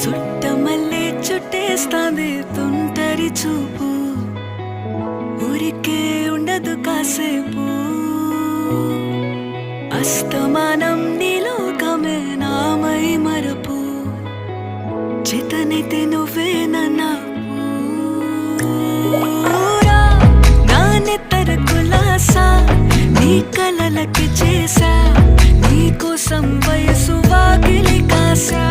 చుట్టమల్లే చుట్టేస్తాంది తుంటరి చూపు, ఊరికే ఉండదు కాసేపు. అస్తమానం నీలోకమే నామై మరపు, చేతనైతే నువ్వే నన్నాపు. నా నెత్తర కులాసా నీ కలలకి చేసా, నీ కోసం వయసు వాకిలి కాసా.